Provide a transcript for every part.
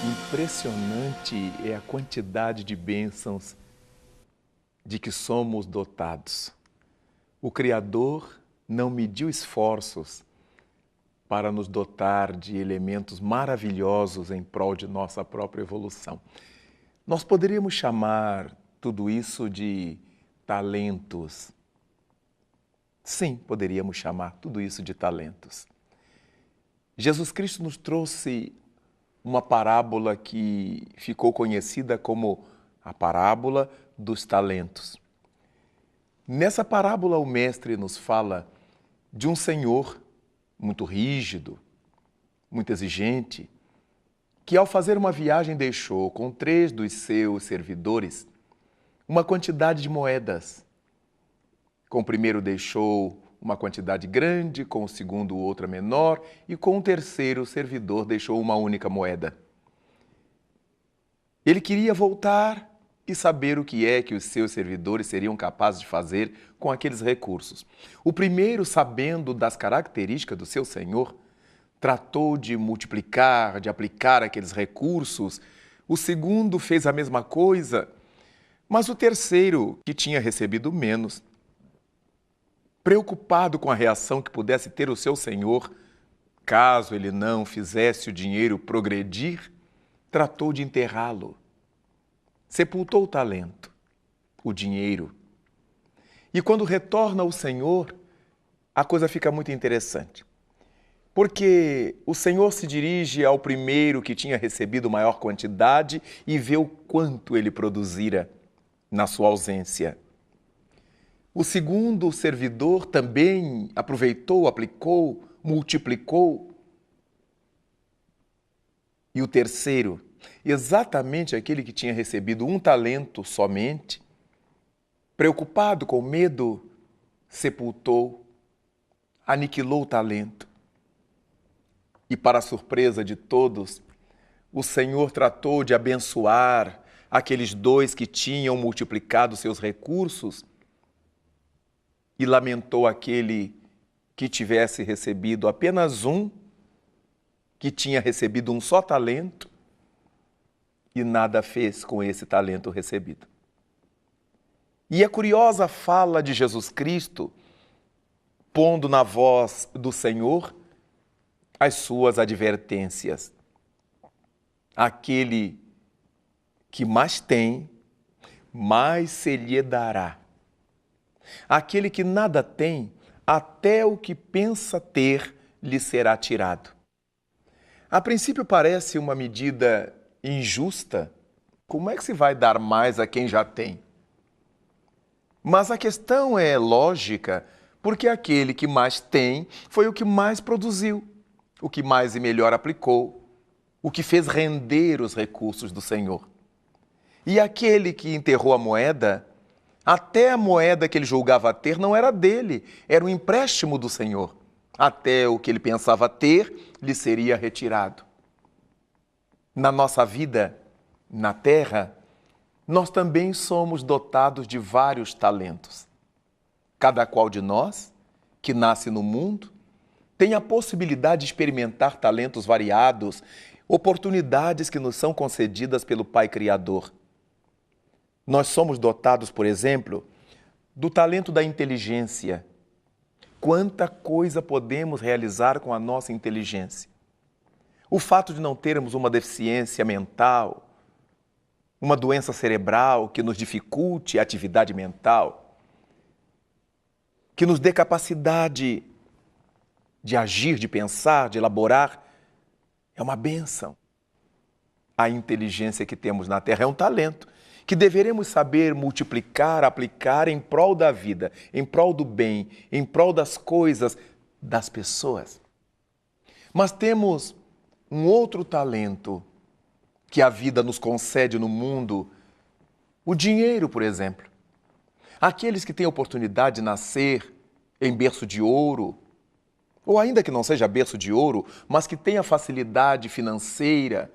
Impressionante é a quantidade de bênçãos de que somos dotados. O Criador não mediu esforços para nos dotar de elementos maravilhosos em prol de nossa própria evolução. Nós poderíamos chamar tudo isso de talentos. Sim, poderíamos chamar tudo isso de talentos. Jesus Cristo nos trouxe uma parábola que ficou conhecida como a parábola dos talentos. Nessa parábola, o mestre nos fala de um senhor muito rígido, muito exigente, que ao fazer uma viagem deixou com 3 dos seus servidores uma quantidade de moedas. Com o primeiro deixou uma quantidade grande, com o segundo outra menor, e com o terceiro servidor deixou uma única moeda. Ele queria voltar e saber o que é que os seus servidores seriam capazes de fazer com aqueles recursos. O primeiro, sabendo das características do seu senhor, tratou de multiplicar, de aplicar aqueles recursos. O segundo fez a mesma coisa, mas o terceiro, que tinha recebido menos, preocupado com a reação que pudesse ter o seu senhor, caso ele não fizesse o dinheiro progredir, tratou de enterrá-lo. Sepultou o talento, o dinheiro. E quando retorna ao Senhor, a coisa fica muito interessante. Porque o Senhor se dirige ao primeiro que tinha recebido maior quantidade e vê o quanto ele produzira na sua ausência. O segundo servidor também aproveitou, aplicou, multiplicou. E o terceiro, exatamente aquele que tinha recebido um talento somente, preocupado com medo, sepultou, aniquilou o talento. E para a surpresa de todos, o Senhor tratou de abençoar aqueles 2 que tinham multiplicado seus recursos e lamentou aquele que tivesse recebido apenas um, que tinha recebido um só talento e nada fez com esse talento recebido. E a curiosa fala de Jesus Cristo, pondo na voz do Senhor as suas advertências. Aquele que mais tem, mais se lhe dará. Aquele que nada tem, até o que pensa ter lhe será tirado. A princípio parece uma medida injusta. Como é que se vai dar mais a quem já tem? Mas a questão é lógica, porque aquele que mais tem foi o que mais produziu, o que mais e melhor aplicou, o que fez render os recursos do Senhor. E aquele que enterrou a moeda, até a moeda que ele julgava ter não era dele, era um empréstimo do Senhor. Até o que ele pensava ter lhe seria retirado. Na nossa vida, na terra, nós também somos dotados de vários talentos. Cada qual de nós, que nasce no mundo, tem a possibilidade de experimentar talentos variados, oportunidades que nos são concedidas pelo Pai Criador. Nós somos dotados, por exemplo, do talento da inteligência. Quanta coisa podemos realizar com a nossa inteligência. O fato de não termos uma deficiência mental, uma doença cerebral que nos dificulte a atividade mental, que nos dê capacidade de agir, de pensar, de elaborar, é uma bênção. A inteligência que temos na Terra é um talento que deveremos saber multiplicar, aplicar em prol da vida, em prol do bem, em prol das coisas, das pessoas. Mas temos um outro talento que a vida nos concede no mundo, o dinheiro, por exemplo. Aqueles que têm a oportunidade de nascer em berço de ouro, ou ainda que não seja berço de ouro, mas que tenha facilidade financeira,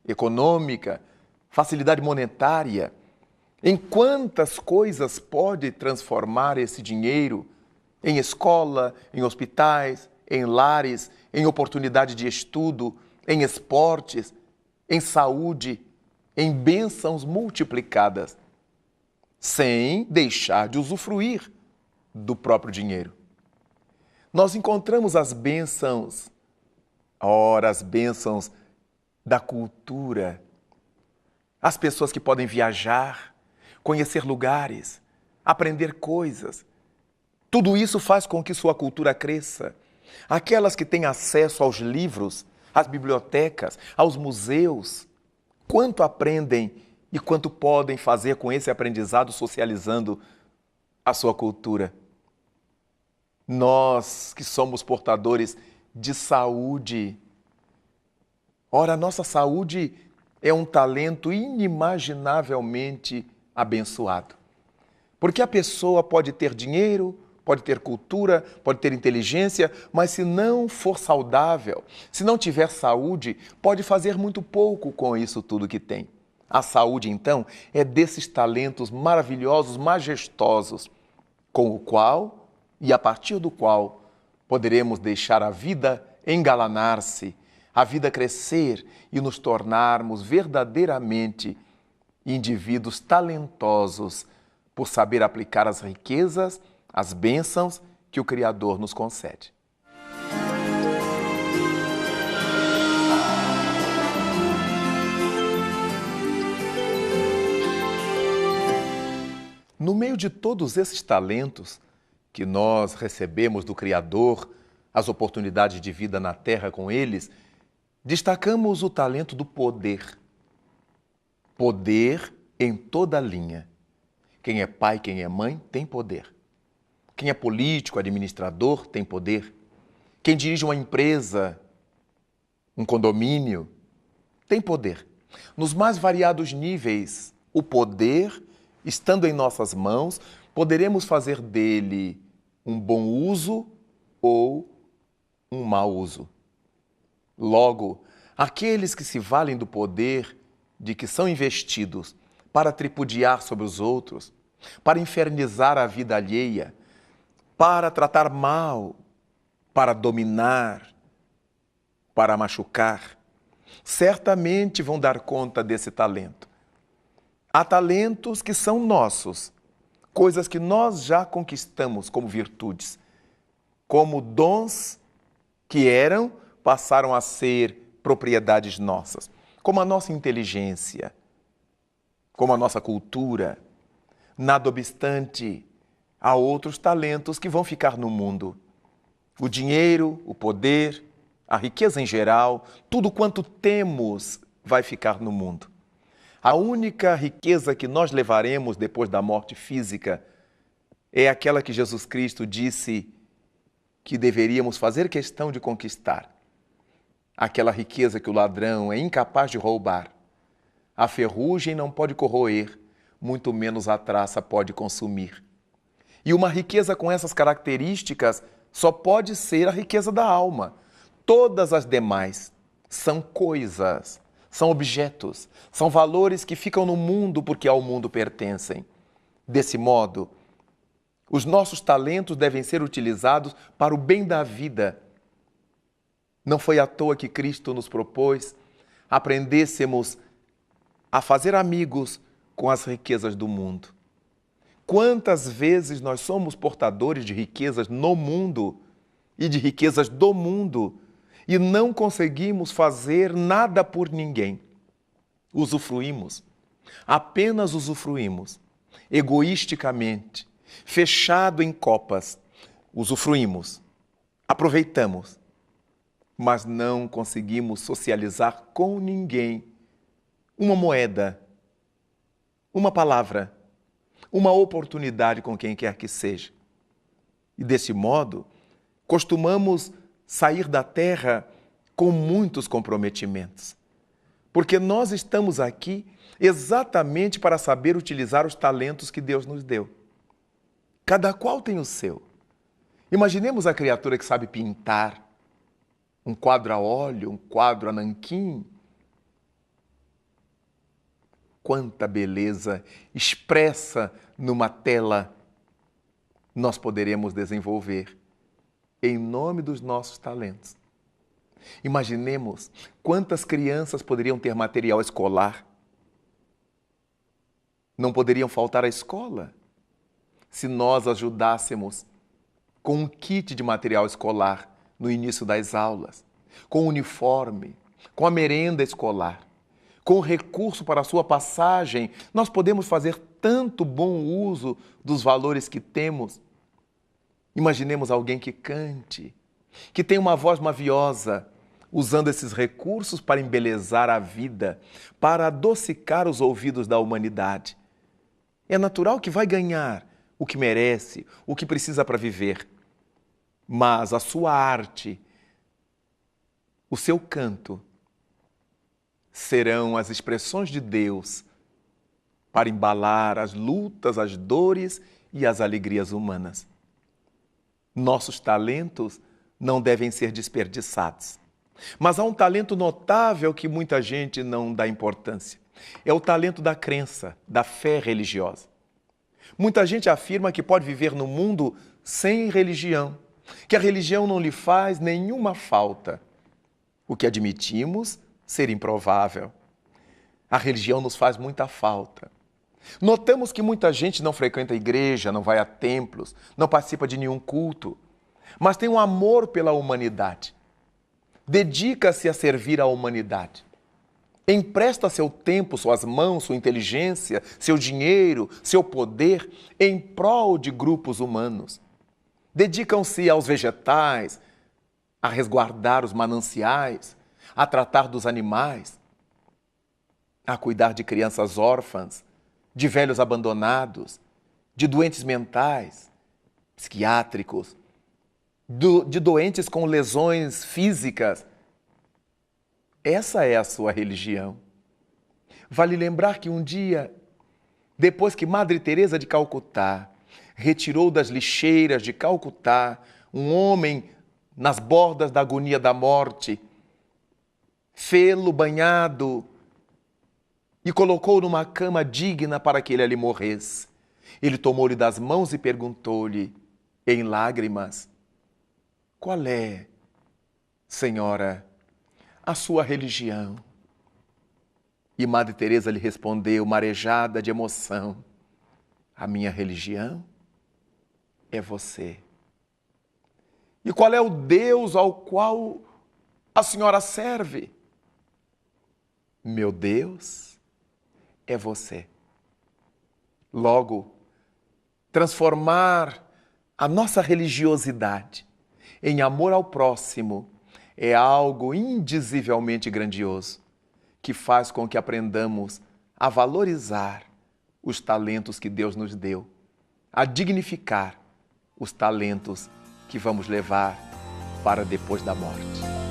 econômica, facilidade monetária. Em quantas coisas pode transformar esse dinheiro em escola, em hospitais, em lares, em oportunidade de estudo, em esportes, em saúde, em bênçãos multiplicadas, sem deixar de usufruir do próprio dinheiro. Nós encontramos as bênçãos, as bênçãos da cultura, as pessoas que podem viajar, conhecer lugares, aprender coisas. Tudo isso faz com que sua cultura cresça. Aquelas que têm acesso aos livros, às bibliotecas, aos museus, quanto aprendem e quanto podem fazer com esse aprendizado socializando a sua cultura. Nós que somos portadores de saúde, ora, a nossa saúde é um talento inimaginavelmente abençoado. Porque a pessoa pode ter dinheiro, pode ter cultura, pode ter inteligência, mas se não for saudável, se não tiver saúde, pode fazer muito pouco com isso tudo que tem. A saúde, então, é desses talentos maravilhosos, majestosos, com o qual e a partir do qual poderemos deixar a vida engalanar-se, a vida crescer e nos tornarmos verdadeiramente indivíduos talentosos por saber aplicar as riquezas, as bênçãos que o Criador nos concede. No meio de todos esses talentos que nós recebemos do Criador, as oportunidades de vida na terra com eles, destacamos o talento do poder. Poder em toda linha. Quem é pai, quem é mãe, tem poder. Quem é político, administrador, tem poder. Quem dirige uma empresa, um condomínio, tem poder. Nos mais variados níveis, o poder, estando em nossas mãos, poderemos fazer dele um bom uso ou um mau uso. Logo, aqueles que se valem do poder de que são investidos para tripudiar sobre os outros, para infernizar a vida alheia, para tratar mal, para dominar, para machucar, certamente vão dar conta desse talento. Há talentos que são nossos, coisas que nós já conquistamos como virtudes, como dons que passaram a ser propriedades nossas, como a nossa inteligência, como a nossa cultura. Nada obstante, há outros talentos que vão ficar no mundo. O dinheiro, o poder, a riqueza em geral, tudo quanto temos vai ficar no mundo. A única riqueza que nós levaremos depois da morte física é aquela que Jesus Cristo disse que deveríamos fazer questão de conquistar. Aquela riqueza que o ladrão é incapaz de roubar. A ferrugem não pode corroer, muito menos a traça pode consumir. E uma riqueza com essas características só pode ser a riqueza da alma. Todas as demais são coisas, são objetos, são valores que ficam no mundo porque ao mundo pertencem. Desse modo, os nossos talentos devem ser utilizados para o bem da vida. Não foi à toa que Cristo nos propôs aprendêssemos a fazer amigos com as riquezas do mundo. Quantas vezes nós somos portadores de riquezas no mundo e de riquezas do mundo e não conseguimos fazer nada por ninguém? Usufruímos, apenas usufruímos, egoisticamente, fechado em copas, usufruímos, aproveitamos, mas não conseguimos socializar com ninguém uma moeda, uma palavra, uma oportunidade com quem quer que seja. E desse modo, costumamos sair da terra com muitos comprometimentos, porque nós estamos aqui exatamente para saber utilizar os talentos que Deus nos deu. Cada qual tem o seu. Imaginemos a criatura que sabe pintar um quadro a óleo, um quadro a nanquim. Quanta beleza expressa numa tela nós poderemos desenvolver em nome dos nossos talentos. Imaginemos quantas crianças poderiam ter material escolar. Não poderiam faltar à escola se nós ajudássemos com um kit de material escolar no início das aulas, com o uniforme, com a merenda escolar, com o recurso para a sua passagem. Nós podemos fazer tanto bom uso dos valores que temos. Imaginemos alguém que cante, que tem uma voz maviosa, usando esses recursos para embelezar a vida, para adocicar os ouvidos da humanidade. É natural que vai ganhar o que merece, o que precisa para viver. Mas a sua arte, o seu canto, serão as expressões de Deus para embalar as lutas, as dores e as alegrias humanas. Nossos talentos não devem ser desperdiçados. Mas há um talento notável que muita gente não dá importância. É o talento da crença, da fé religiosa. Muita gente afirma que pode viver no mundo sem religião, que a religião não lhe faz nenhuma falta. O que admitimos ser improvável. A religião nos faz muita falta. Notamos que muita gente não frequenta a igreja, não vai a templos, não participa de nenhum culto, mas tem um amor pela humanidade. Dedica-se a servir a humanidade. Empresta seu tempo, suas mãos, sua inteligência, seu dinheiro, seu poder em prol de grupos humanos. Dedicam-se aos vegetais, a resguardar os mananciais, a tratar dos animais, a cuidar de crianças órfãs, de velhos abandonados, de doentes mentais, psiquiátricos, de doentes com lesões físicas. Essa é a sua religião. Vale lembrar que um dia, depois que Madre Teresa de Calcutá retirou das lixeiras de Calcutá um homem nas bordas da agonia da morte, fê-lo banhado e colocou numa cama digna para que ele ali morresse. Ele tomou-lhe das mãos e perguntou-lhe, em lágrimas, qual é, Senhora, a sua religião? E Madre Teresa lhe respondeu, marejada de emoção, a minha religião é você. E qual é o Deus ao qual a senhora serve? Meu Deus é você. Logo, transformar a nossa religiosidade em amor ao próximo é algo indizivelmente grandioso, que faz com que aprendamos a valorizar os talentos que Deus nos deu, a dignificar os talentos que vamos levar para depois da morte.